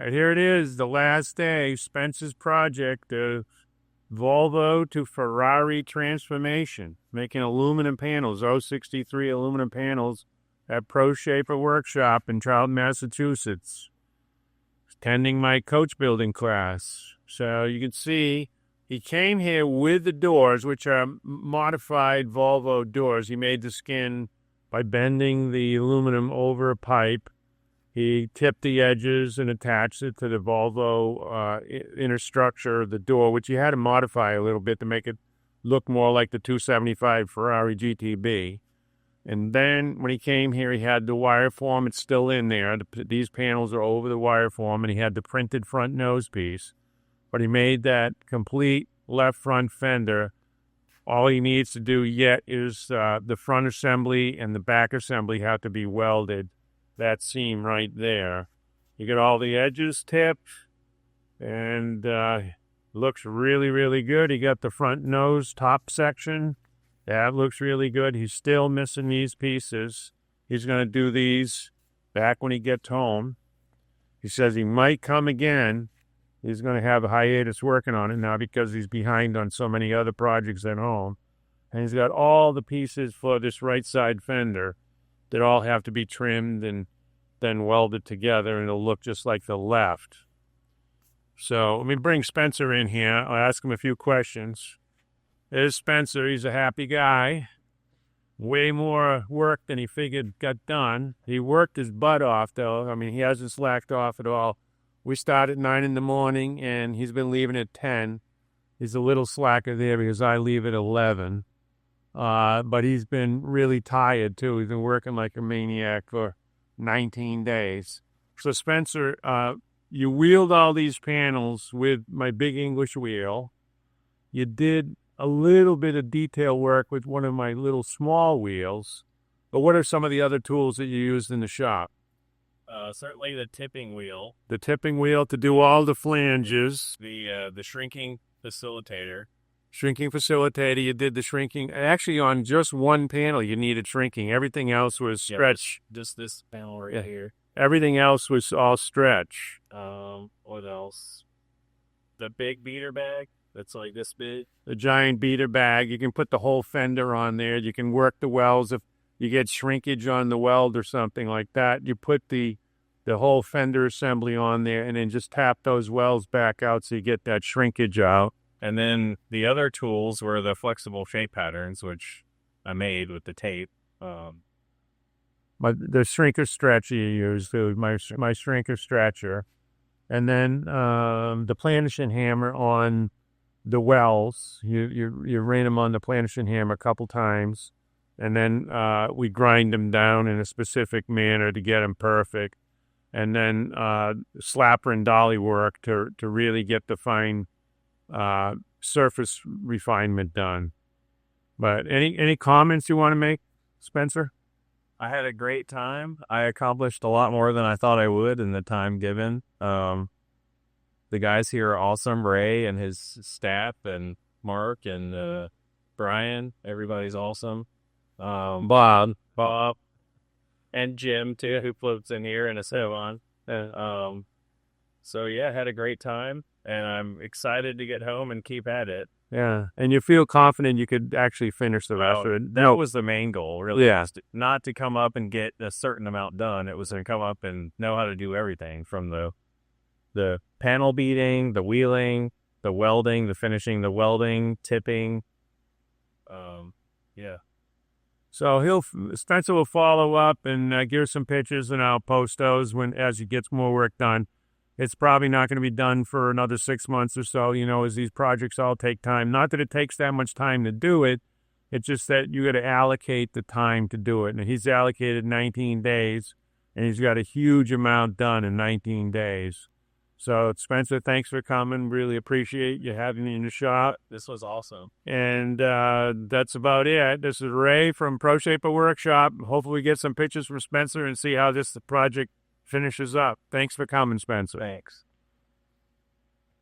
Here it is, the last day, Spencer's project, the Volvo to Ferrari transformation, making aluminum panels, 063 aluminum panels at Pro Shaper Workshop in Charlton, Massachusetts, attending my coach building class. So you can see he came here with the doors, which are modified Volvo doors. He made the skin by bending the aluminum over a pipe. He tipped the edges and attached it to the Volvo inner structure of the door, which he had to modify a little bit to make it look more like the 275 Ferrari GTB. And then when he came here, he had the wire form. It's still in there. These panels are over the wire form, and he had the printed front nose piece. But he made that complete left front fender. All he needs to do yet is the front assembly and the back assembly have to be welded. That seam right there. You get all the edges tipped, and looks really, really good. He got the front nose top section. That looks really good. He's still missing these pieces. He's going to do these back when he gets home. He says he might come again. He's going to have a hiatus working on it now because he's behind on so many other projects at home. And he's got all the pieces for this right side fender that all have to be trimmed and then welded together, and it'll look just like the left. So let me bring Spencer in here. I'll ask him a few questions. There's Spencer. He's a happy guy. Way more work than he figured got done. He worked his butt off, though. I mean, he hasn't slacked off at all. We start at 9 in the morning, and he's been leaving at 10. He's a little slacker there because I leave at 11. But he's been really tired, too. He's been working like a maniac for 19 days. So, Spencer, you wheeled all these panels with my big English wheel. You did a little bit of detail work with one of my little small wheels. But what are some of the other tools that you used in the shop? Certainly the tipping wheel. The tipping wheel to do all the flanges. The shrinking facilitator. Shrinking facilitator, you did the shrinking. Actually, on just one panel, you needed shrinking. Everything else was stretch. Yep, just this panel right here. Everything else was all stretch. What else? The big beater bag that's like this big. The giant beater bag. You can put the whole fender on there. You can work the welds. If you get shrinkage on the weld or something like that, you put the whole fender assembly on there and then just tap those welds back out so you get that shrinkage out. And then the other tools were the flexible shape patterns, which I made with the tape. The shrinker stretcher you used, my shrinker stretcher. And then the planishing hammer on the wells. You ran them on the planishing hammer a couple times. And then we grind them down in a specific manner to get them perfect. And then slapper and dolly work to really get the fine surface refinement done. But any comments you want to make, Spencer? I had a great time. I accomplished a lot more than I thought I would in the time given. The guys here are awesome. Ray and his staff and Mark and Brian. Everybody's awesome. Bob, and Jim too, who floats in here, and so on. So yeah, I had a great time, and I'm excited to get home and keep at it. Yeah, and you feel confident you could actually finish the rest of it. That was the main goal, really. Yeah. Not to come up and get a certain amount done. It was to come up and know how to do everything from the panel beating, the wheeling, the welding, the finishing, the welding, tipping. Yeah. So Spencer will follow up and give us some pictures, and I'll post those as he gets more work done. It's probably not going to be done for another 6 months or so, as these projects all take time. Not that it takes that much time to do it. It's just that you got to allocate the time to do it. And he's allocated 19 days, and he's got a huge amount done in 19 days. So, Spencer, thanks for coming. Really appreciate you having me in the shop. This was awesome. And that's about it. This is Ray from Pro Shaper Workshop. Hopefully we get some pictures from Spencer and see how this project finishes up. Thanks for coming, Spencer. Thanks.